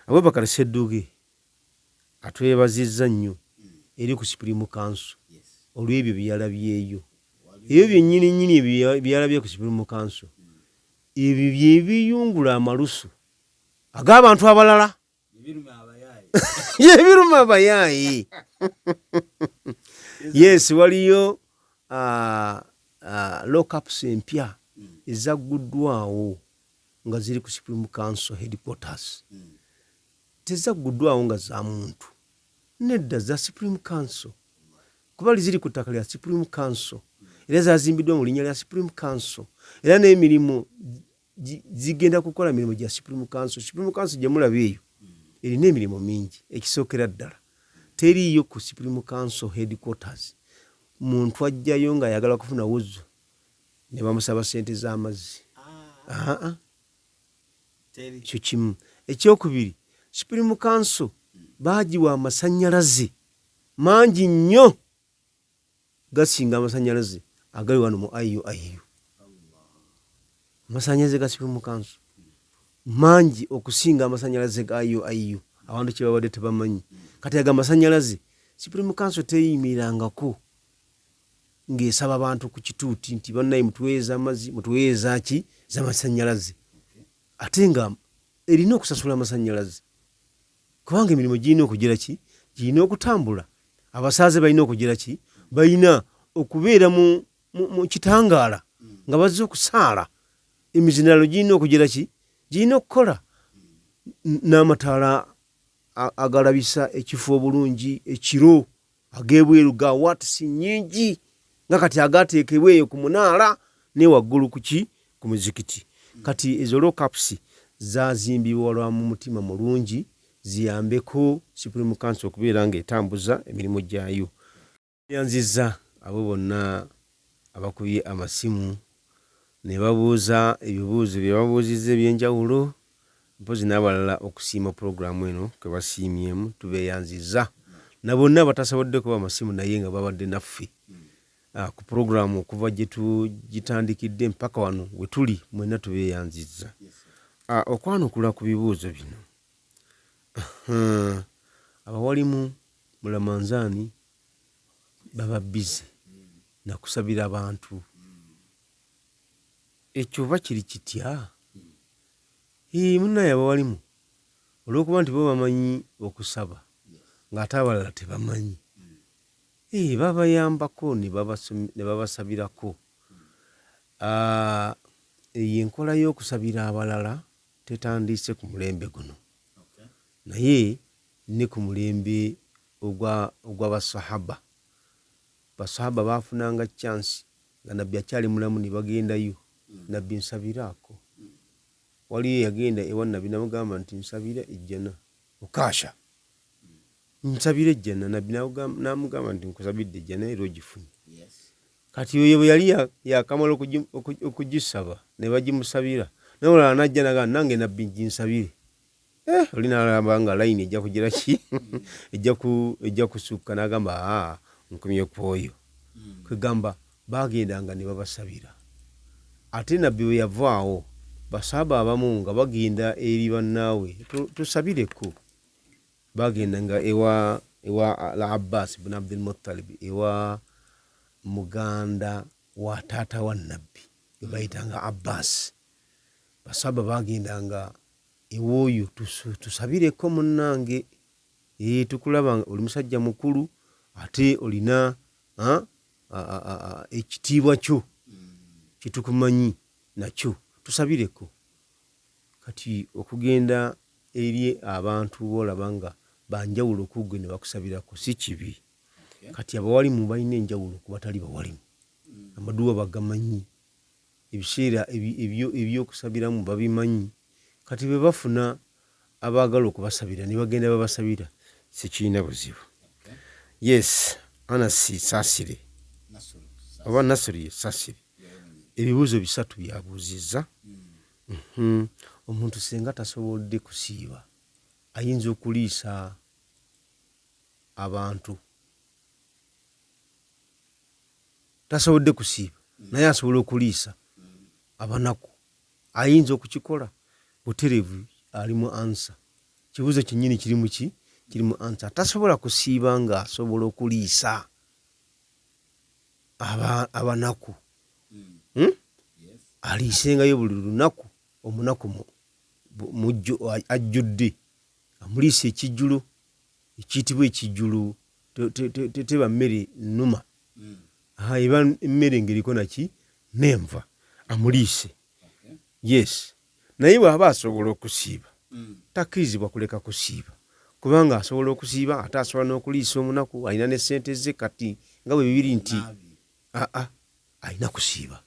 Abubakar Sedduge atwebazizza nnyo eri ku Supreme Council olw'ebyo byalabyeyo. Ebyo byennyini byalabye ku Supreme Council ebyo bye biyungula amalusu ag'abantu abalala. Ebiluma Abayaye. Yes, waliyo lockups empya ezagguddwawo nga ziri ku Supreme Council headquarters. Tezagguddwawo nga za muntu, nedda za Supreme Council, kuba ziri ku ttaka lya Supreme Council era zazimbiddwa mu linnya lya Supreme Council era n'emirimu zigenda kukola mirimu gya Supreme Council. Supreme Council gye mulaba eyo erina emirimu mingi. Ekisookera ddala teriiyo ku Supreme Council headquarters muntu ajjayo ng'ayagala kufuna wuzu ne bamusaba ssente z'amazzi. Ekyo kimu. Ekyokubiri, Supreme Council baagiwa amasannyalaze mangi nnyo gasinga amasannyalaze agali wano mu IUIU. Amasannyalaze ga Supreme Council mangi okusinga amasannyalaze ga IUIU. Abantu kye babadde tebamanyi. Kati aga amasannyalaze Supreme Council teyimirangako ng'esaba abantu ku kituuti nti bannaye mutuweeza amazzi, mutuweeza ki z'amasannyalaze. Ate nga erina okusasula amasannyalaze kubanga emirimu girina okugira ki, girina okutambula. Abasaaze balina okugira ki, balina okubeera mu kitangaala nga bazze okusaala. Emizindaalo girina okugira ki, girina okukola. N'amataala agalabisa ekifo obulungi ekiro ag'ebweru ga wattisi nnyingi nga kati agateekebwa eyo ku munaala ne waggulu ku ki, ku muzikiti. Kati ezo lockups zazimbibwa lwa mu mutima mulungi ziyambeko Supreme Council okubeera ng'etambuza emirimu gyayo. Yanzizza abo bonna abakubye amasimu ne babuuza ebibuuzo bye babuuzizza eby'enjawulo, mpozi n'abalala okusiima pulogulaamu eno kwe basiimyemu. Tubeeyanzizza na bonna batasobodde kuba amasimu naye nga babadde naffe ku pulogulaamu okuva gye tugitandikidde mpaka wano we tuli. Mwenna tubeeyanzizza. Okwanukula ku bibuuzo bino, abawalimu mulamanzaani baba bize na kusabira abantu. Ekyo oba kiri kitya? Munnaye abawalimu olw'okuba nti bo bamanyi okusaba ng'ate abalala tebamanyi, babayambako ne babasabirako. Eyo enkola y'okusabira abalala tetandiise ku mulembe guno, naye ne ku mulembe ogw'abasahaba. Basahaba baafunanga chance nga nabbi akyali mulamu ne bagendayo, nabbi nsabiraako. Waliyo yagenda ewa nabbi namugamba nti nsabira ejjana okasha, nsabira ejjana. Nabbi namugamba nti nkusabidde ejjana era ogifunye. Kati oyo bwe yali yakamala okugisaba ne bagimusabira, n'omulala n'ajja n'agamba nange nabbi nginsabire. Oli n'alaba nga layini ejja kugira ki ejja kusukka, n'agamba nkomye ku oyo. Kwegamba bagendanga ne babasabira. Ate nabbi bwe yavaawo, basahaba abamu nga bagenda eri bannaawe tusabireko, bagendanga ewa Al-Abbas ibn Abdul Muttalib, ewa muganda wa taata wa nabbi gwe bayitanga Abbas. Basahaba bagendanga ewooyo tusabireko munnange, tukulaba oli musajja mukulu ate olina ekitiibwa kyo kitukumanyi nakyo, tusabireko. Kati okugenda eri abantu boolaba nga banjawulo kugwe ne bakusabirako si kibi. Kati abawalimu balina enjawulo ku batali bawalimu. Amaduwa bagamanyi, ebiseera ebyokusabiramu babimanyi. Kati bwe bafuna abaagala okubasabira ne bagenda babasabira, sikirina buzibu. Yes, Anasi Saasire oba Nasiri Saasire ebibuuzo 3 byabuuzizza. Omuntu senga tasobodde kusiiba ayinza okuliisa abantu, tasobodde kusiiba naye asobola okuliisa abanaku. Ayinza okukikola butereevu, ali mu ansa kibuuzo kinnyini kirimu answer. Tasobola kusiiba nga asobola okuliisa abanaku. Aliisengayo buli lunaku omunaku ajjudde amuliisa ekijjulo ekiyitibwa ekijjulo teba mmere nnuma eba emmere ng'eriko naki n'enva amuliise. Yes, naye bw'aba asobola okusiiba takkirizibwa kuleka kusiiba kubanga asobola okusiiba ate asobola n'okuliisa omunaku alina ne ssente ze kati nga bwe bibiri nti alina kusiiba.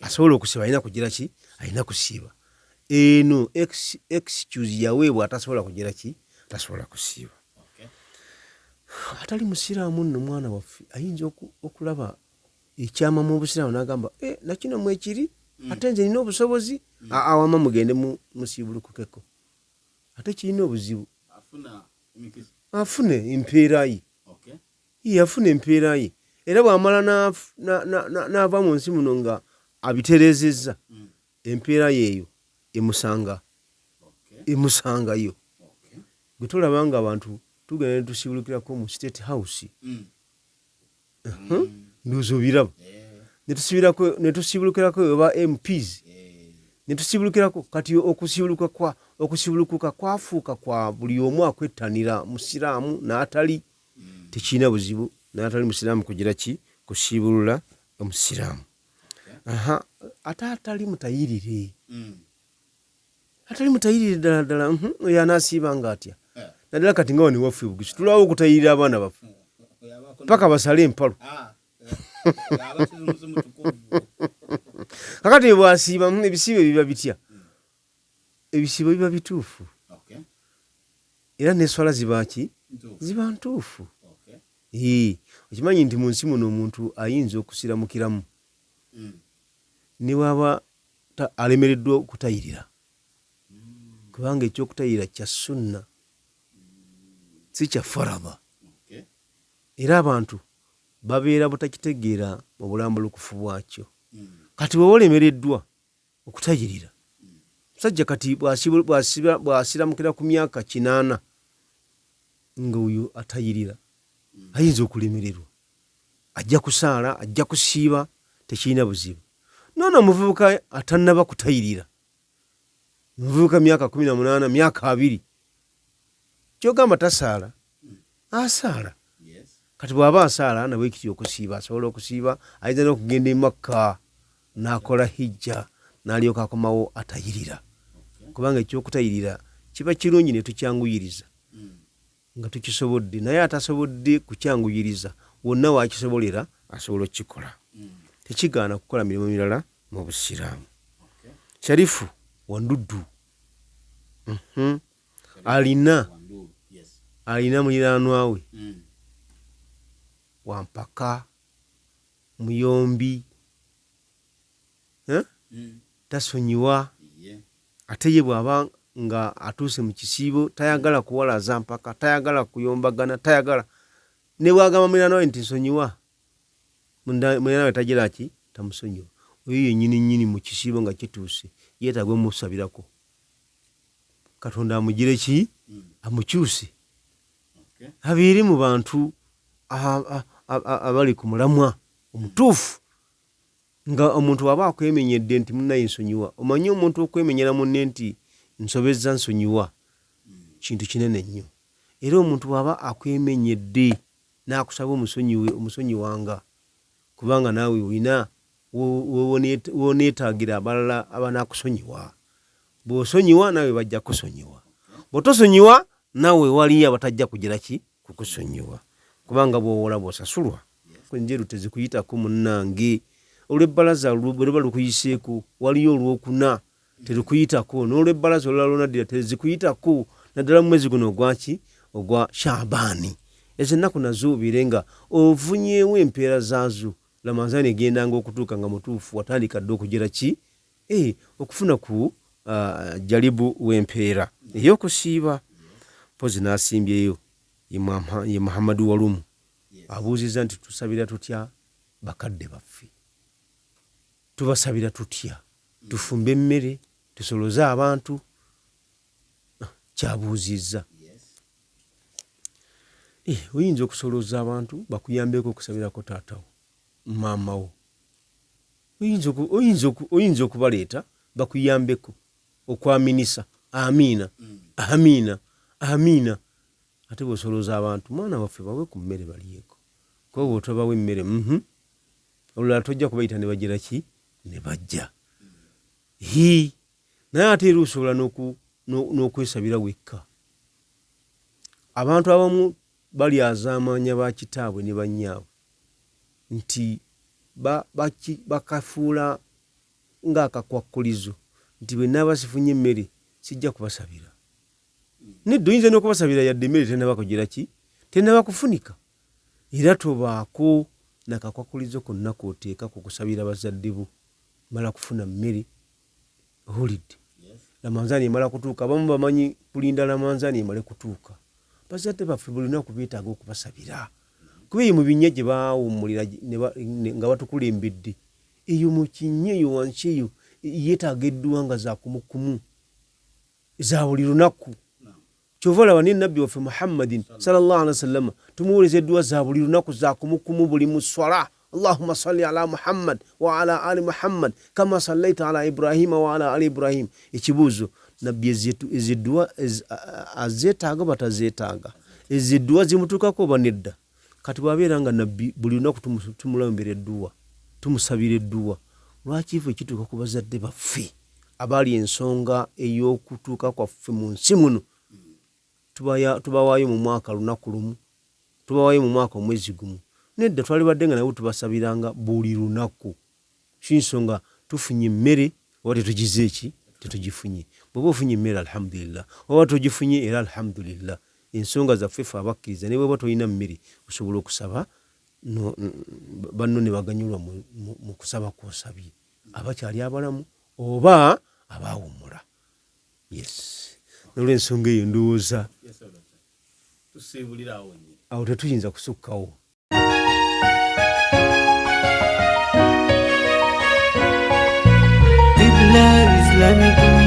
Asobola okusiiba alina kugira ki? Alina kusiiba. Eno excuse yaweebwa atasobola kugira ki? Tasobola kusiiba. Atali musiraamu nno mwana waffe ayinza okulaba ekyama mu busiraamu n'agamba nakino mwekiri ate nze nina obusobozi awama mugende musiibulukukeko ate kirina obuzibu afune empeera ye. Afuna empeera ye era bw'amala n'ava mu nsi muno nga abitereezezza empeera yeeyo emusangayo. Gwe tolaba nga abantu tugenda ne tusiibulukirako mu State House ndowooza obiraba ne tusiibulukirako oba MPs ne tusiibulukirako kati okusiibulukuka kwafuuka kwa buli omu akwettanira musiraamu n'atali tekirina buzibu n'atali musiraamu kugira ki? Kusiibulula omusiraamu. Ate atali mutayirire ddala oyo anaasiibanga atya naddala kati nga wani waffe Bugisu tulwawo okutayirira abaana baffe paka basale empalu kakati bwasiiba ebisiibo biba bitya? Ebisiibo biba bituufu era n'eswala ziba ki? Ziba ntuufu. Okimanyi nti mu nsi muno omuntu ayinza okusiramukiramu ne bw'aba alemereddwa okutayirira kubanga ekyokutayirira kya sunna si kya faraba era abantu babeera butakitegeera mu bulambulukufu bwakyo. Kati bw'oba olemereddwa okutayirira musajja kati bw'asiramukira ku myaka 80 nga oyo atayirira ayinza okulemererwa ajja kusaala ajja kusiiba tekirina buzibu. Nono omuvubuka atannaba kutayirira omuvubuka myaka 18 myaka 2 kyogamba tasaala asaala. Kati bw'aba asaala nabwe ekityo okusiiba asobola okusiiba ayinza n'okugenda e Makka n'akola hijja n'alyoka akomawo atayirira kubanga ekyokutayirira kiba kirungi ne tukyanguyiriza nga tukisobodde naye atasobodde kukyanguyiriza wonna waakisobolera asobola okukikola. Tekigaana kukola mirimu mirala mu busiraamu. Sharifu Wanduddu alina muliraanwa we Wampaka Muyombi tasonyiwa ate ye bw'aba nga atuuse mu kisiibo tayagala kuwalaza mpaka tayagala kuyombagana tayagala ne bw'agamba muliraanwa we nti nsonyiwa muliraanwa we tagira ki? Tamusonyiwa. Oyo yennyini mu kisiibo nga kituuse yeetaaga omusabirako Katonda amugire ki? Amukyuse abeere mu bantu abali ku mulamwa omutuufu nga omuntu waba akwemenyedde nti munnaye nsonyiwa. Omanyi omuntu okwemenyera munne nti nsobezza nsonyiwa kintu kinene nnyo era omuntu waba akwemenyedde n'akusaba omusonyiwanga kubanga naawe olina woneetaagira abalala abanaakusonyiwa. Bw'osonyiwa naawe bajja kusonyiwa, bw'otosonyiwa naawe waliyo abatajja kugira ki? Kukusonyiwa kubanga bw'owola bw'osasulwa. Enjeru tezikuyitako munnange olw'ebbalaza bwe luba lukuyiseeko waliyo olwokuna terukuyitako n'olw'ebbalaza olulala lunaddira tezikuyitako naddala mu mwezi guno ogwaki? Ogwa Shaabaani. Ezo ennaku nazo obeere nga ovunyeewo empeera zaazo. Ramazaani egendanga okutuuka nga mutuufu watandika dde okugira ki? Okufuna ku jalibu w'empeera ey'okusiiba. Mpozi n'asimbyeyo ye Muhammadu Walumu abuuzizza nti tusabira tutya bakadde baffe, tubasabira tutya, tufumbe emmere tusoloze abantu. kyabuuzizza. Oyinza okusolooza abantu bakuyambeko okusabirako taatawo maamawo. Oyinza okubaleeta bakuyambeko okwaminisa amiina amiina amiina. Ate bw'osolooza abantu mwana waffe bawe ku mmere balyeko, kuba bw'otobawa emmere olulala tojja kubayita ne bagira ki ne bajja. Naye ate era osobola n'okwesabira wekka. Abantu abamu balyazaamaanya ba kitaabwe ne bannyaabwe nti bakafuula ng'akakwakkulizo nti bwe naaba sifunye emmere sijja kubasabira. Nedda oyinza n'okubasabira yadde emmere tennaba kugira ki, tennaba kufunika. Era tobaako nakakwakulizo konna k'oteeka ku kusabira bazadde bo. Mala kufuna mmere owulidde, lamanzaani emala kutuuka. Abamu bamanyi kulinda lamanzaani emale kutuuka. Bazadde baffe buli lunaku beetaaga okubasabira, kuba eyo mu binnya gye baawummulira nga batukulembedde, eyo mu kinnya eyo wansi eyo yeetaaga edduwa nga za kumukumu za buli lunaku. Kyova olaba ne nabbi waffe Muhammadin sallallahu alaihi wasallam tumuweereza edduwa za buli lunaku za kumukumu buli mu swala. Allahumma salli ala Muhammad wa ala ali Muhammad kama sallaita ala Ibrahima wa ala ali Ibrahim. Ekibuuzo, nabbi ezidduwa azeetaaga batazeetaaga, ezidduwa zimutuukako oba nedda? Kati bw'abeera nga nabbi buli lunaku tumulambira edduwa, tumusabira edduwa, lwaki ife kituuka ku bazadde baffe abaali ensonga ey'okutuuka kwaffe mu nsi muno tubawaayo mu mwaka lunaku lumu, tubawaayo mu mwaka omwezi gumu? Nedda twalibadde nga nabo tubasabiranga buli lunaku. Kinsonga tufunye emmere oba tetugize eki, tetugifunye. Bw'oba ofunye emmere alhamdulillah, oba togifunye era alhamdulillah. Ensonga zaffe ffe abakkiriza ne bw'oba tolina mmere osobola okusaba banno ne baganyulwa mu kusaba kw'osabye, abakyali abalamu oba abaawummula. N'olw'ensonga eyo ndowooza awo tetuyinza kusukkawo. Islamic